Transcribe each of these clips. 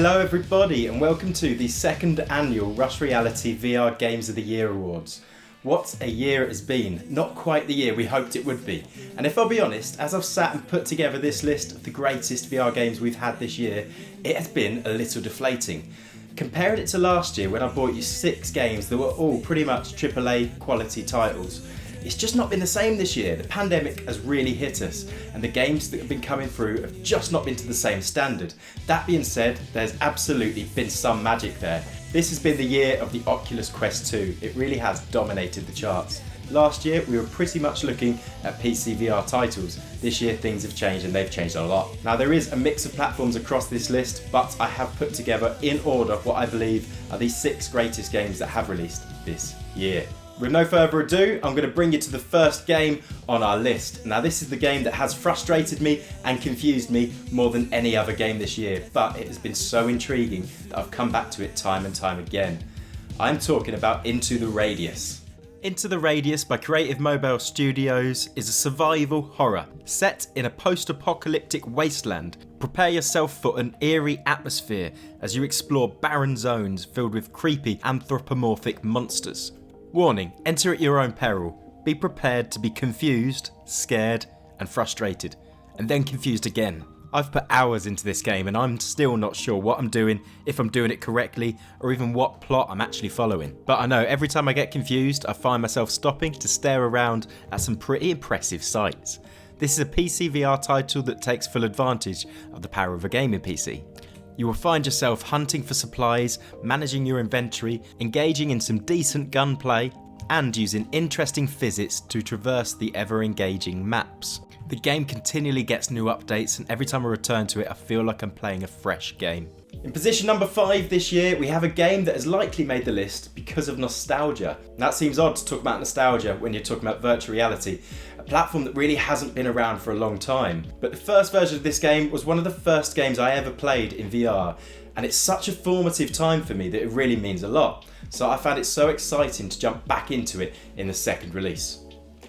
Hello everybody and welcome to the second annual Rush Reality VR Games of the Year Awards. What a year it has been, not quite the year we hoped it would be. And if I'll be honest, as I've sat and put together this list of the greatest VR games we've had this year, it has been a little deflating. Comparing it to last year when I bought you 6 games that were all pretty much AAA quality titles, it's just not been the same this year. The pandemic has really hit us and the games that have been coming through have just not been to the same standard. That being said, there's absolutely been some magic there. This has been the year of the Oculus Quest 2. It really has dominated the charts. Last year we were pretty much looking at PC VR titles. This year things have changed and they've changed a lot. Now there is a mix of platforms across this list, but I have put together in order what I believe are the 6 greatest games that have released this year. With no further ado, I'm going to bring you to the first game on our list. Now this is the game that has frustrated me and confused me more than any other game this year, but it has been so intriguing that I've come back to it time and time again. I'm talking about Into the Radius. Into the Radius by Creative Mobile Studios is a survival horror set in a post-apocalyptic wasteland. Prepare yourself for an eerie atmosphere as you explore barren zones filled with creepy anthropomorphic monsters. Warning, enter at your own peril. Be prepared to be confused, scared and frustrated, and then confused again. I've put hours into this game and I'm still not sure what I'm doing, if I'm doing it correctly, or even what plot I'm actually following. But I know every time I get confused, I find myself stopping to stare around at some pretty impressive sights. This is a PC VR title that takes full advantage of the power of a gaming PC. You will find yourself hunting for supplies, managing your inventory, engaging in some decent gunplay, and using interesting physics to traverse the ever-engaging maps. The game continually gets new updates, and every time I return to it I feel like I'm playing a fresh game. In position number 5 this year, we have a game that has likely made the list because of nostalgia. That seems odd to talk about nostalgia when you're talking about virtual reality, a platform that really hasn't been around for a long time. But the first version of this game was one of the first games I ever played in VR, and it's such a formative time for me that it really means a lot. So I found it so exciting to jump back into it in the second release.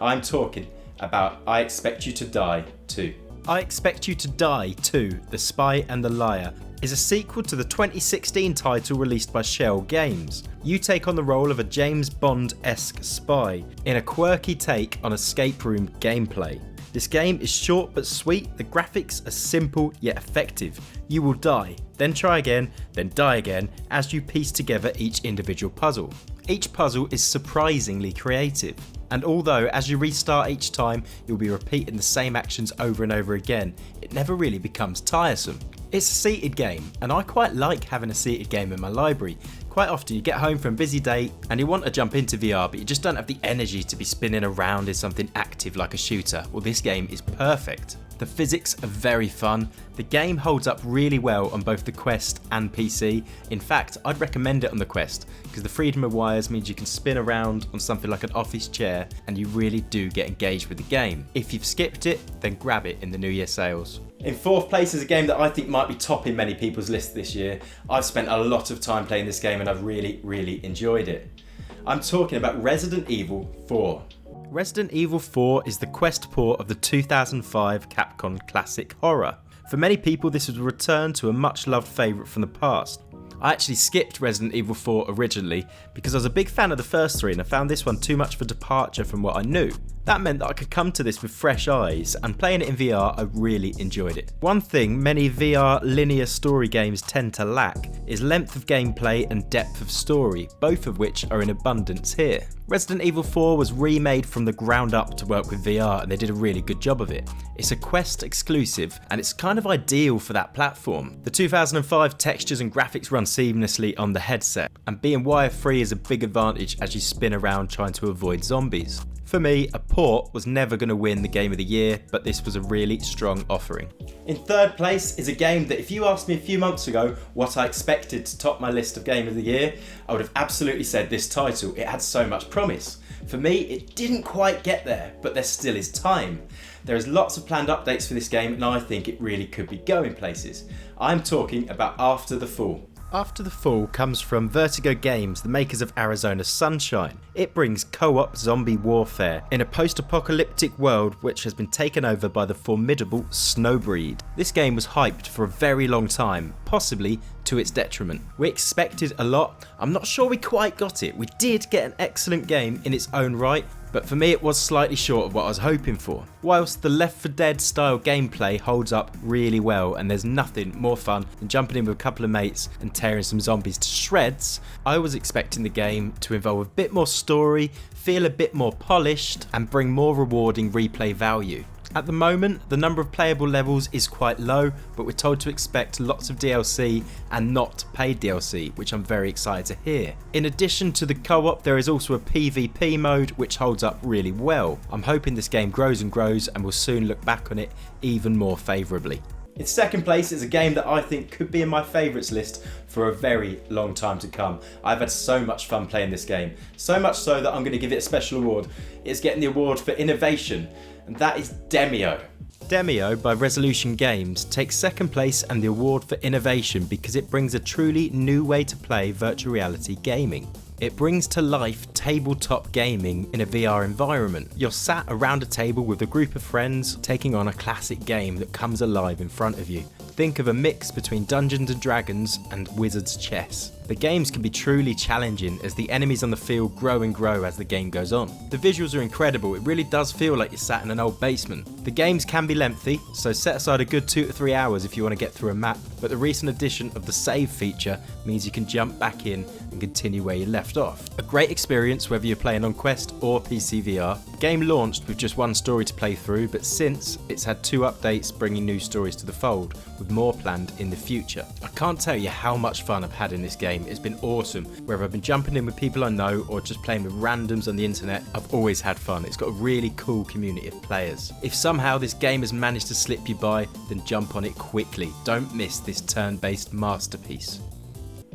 I'm talking about I Expect You to Die 2. I Expect You to Die 2, The Spy and the Liar, is a sequel to the 2016 title released by Shell Games. You take on the role of a James Bond-esque spy in a quirky take on escape room gameplay. This game is short but sweet, the graphics are simple yet effective. You will die, then try again, then die again as you piece together each individual puzzle. Each puzzle is surprisingly creative, and although as you restart each time you'll be repeating the same actions over and over again, it never really becomes tiresome. It's a seated game, and I quite like having a seated game in my library. Quite often you get home from a busy day and you want to jump into VR, but you just don't have the energy to be spinning around in something active like a shooter. Well, this game is perfect. The physics are very fun. The game holds up really well on both the Quest and PC. In fact, I'd recommend it on the Quest because the freedom of wires means you can spin around on something like an office chair and you really do get engaged with the game. If you've skipped it, then grab it in the New Year sales. In 4th place is a game that I think might be topping many people's lists this year. I've spent a lot of time playing this game and I've really enjoyed it. I'm talking about Resident Evil 4. Resident Evil 4 is the Quest port of the 2005 Capcom classic horror. For many people this was a return to a much loved favourite from the past. I actually skipped Resident Evil 4 originally because I was a big fan of the first 3 and I found this one too much of a departure from what I knew. That meant that I could come to this with fresh eyes, and playing it in VR I really enjoyed it. One thing many VR linear story games tend to lack is length of gameplay and depth of story, both of which are in abundance here. Resident Evil 4 was remade from the ground up to work with VR and they did a really good job of it. It's a Quest exclusive and it's kind of ideal for that platform. The 2005 textures and graphics run seamlessly on the headset, and being wire free is a big advantage as you spin around trying to avoid zombies. For me, a port was never going to win the Game of the Year, but this was a really strong offering. In 3rd place is a game that if you asked me a few months ago what I expected to top my list of Game of the Year, I would have absolutely said this title. It had so much promise. For me, it didn't quite get there, but there still is time. There is lots of planned updates for this game and I think it really could be going places. I'm talking about After the Fall. After the Fall comes from Vertigo Games, the makers of Arizona Sunshine. It brings co-op zombie warfare in a post-apocalyptic world which has been taken over by the formidable Snowbreed. This game was hyped for a very long time, possibly to its detriment. We expected a lot. I'm not sure we quite got it. We did get an excellent game in its own right, but for me it was slightly short of what I was hoping for. Whilst the Left 4 Dead style gameplay holds up really well and there's nothing more fun than jumping in with a couple of mates and tearing some zombies to shreds, I was expecting the game to involve a bit more story, feel a bit more polished and bring more rewarding replay value. At the moment, the number of playable levels is quite low, but we're told to expect lots of DLC and not paid DLC, which I'm very excited to hear. In addition to the co-op, there is also a PvP mode which holds up really well. I'm hoping this game grows and grows and we'll soon look back on it even more favourably. In second place is a game that I think could be in my favourites list for a very long time to come. I've had so much fun playing this game, so much so that I'm going to give it a special award. It's getting the award for innovation, and that is Demio. Demio by Resolution Games takes second place and the award for innovation because it brings a truly new way to play virtual reality gaming. It brings to life tabletop gaming in a VR environment. You're sat around a table with a group of friends taking on a classic game that comes alive in front of you. Think of a mix between Dungeons and Dragons and Wizard's Chess. The games can be truly challenging as the enemies on the field grow and grow as the game goes on. The visuals are incredible, it really does feel like you're sat in an old basement. The games can be lengthy, so set aside a good 2 to 3 hours if you want to get through a map, but the recent addition of the save feature means you can jump back in and continue where you left off. A great experience whether you're playing on Quest or PC VR. The game launched with just one story to play through, but since it's had 2 updates bringing new stories to the fold, with more planned in the future. I can't tell you how much fun I've had in this game. It's been awesome. Whether I've been jumping in with people I know or just playing with randoms on the internet, I've always had fun. It's got a really cool community of players. If somehow this game has managed to slip you by, then jump on it quickly. Don't miss this turn-based masterpiece.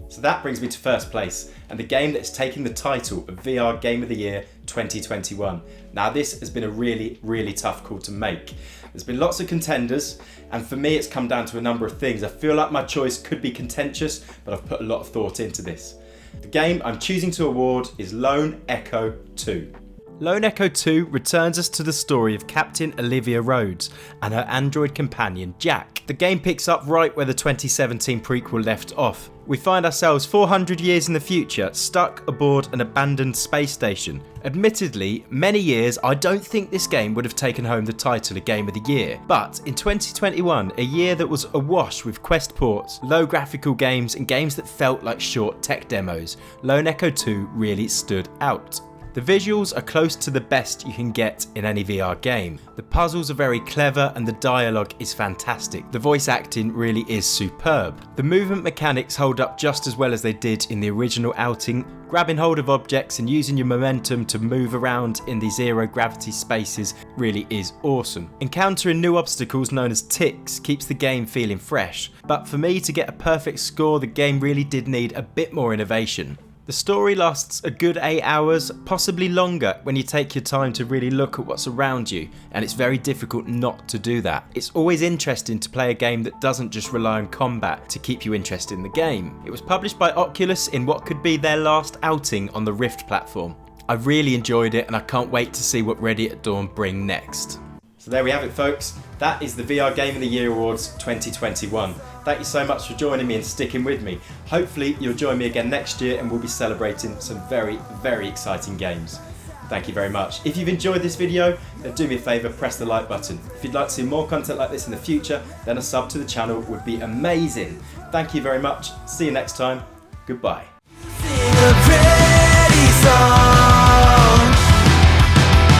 So that brings me to first place, and the game that's taking the title of VR Game of the Year 2021. Now this has been a really tough call to make. There's been lots of contenders, and for me it's come down to a number of things. I feel like my choice could be contentious, but I've put a lot of thought into this. The game I'm choosing to award is Lone Echo 2. Lone Echo 2 returns us to the story of Captain Olivia Rhodes and her android companion Jack. The game picks up right where the 2017 prequel left off. We find ourselves 400 years in the future, stuck aboard an abandoned space station. Admittedly, many years I don't think this game would have taken home the title of Game of the Year, but in 2021, a year that was awash with Quest ports, low graphical games and games that felt like short tech demos, Lone Echo 2 really stood out. The visuals are close to the best you can get in any VR game. The puzzles are very clever and the dialogue is fantastic. The voice acting really is superb. The movement mechanics hold up just as well as they did in the original outing. Grabbing hold of objects and using your momentum to move around in these zero gravity spaces really is awesome. Encountering new obstacles known as ticks keeps the game feeling fresh, but for me to get a perfect score, the game really did need a bit more innovation. The story lasts a good 8 hours, possibly longer when you take your time to really look at what's around you, and it's very difficult not to do that. It's always interesting to play a game that doesn't just rely on combat to keep you interested in the game. It was published by Oculus in what could be their last outing on the Rift platform. I really enjoyed it and I can't wait to see what Ready at Dawn bring next. So there we have it folks, that is the VR Game of the Year Awards 2021. Thank you so much for joining me and sticking with me. Hopefully you'll join me again next year and we'll be celebrating some very exciting games. Thank you very much. If you've enjoyed this video, then do me a favour, press the like button. If you'd like to see more content like this in the future, then a sub to the channel would be amazing. Thank you very much, see you next time, goodbye.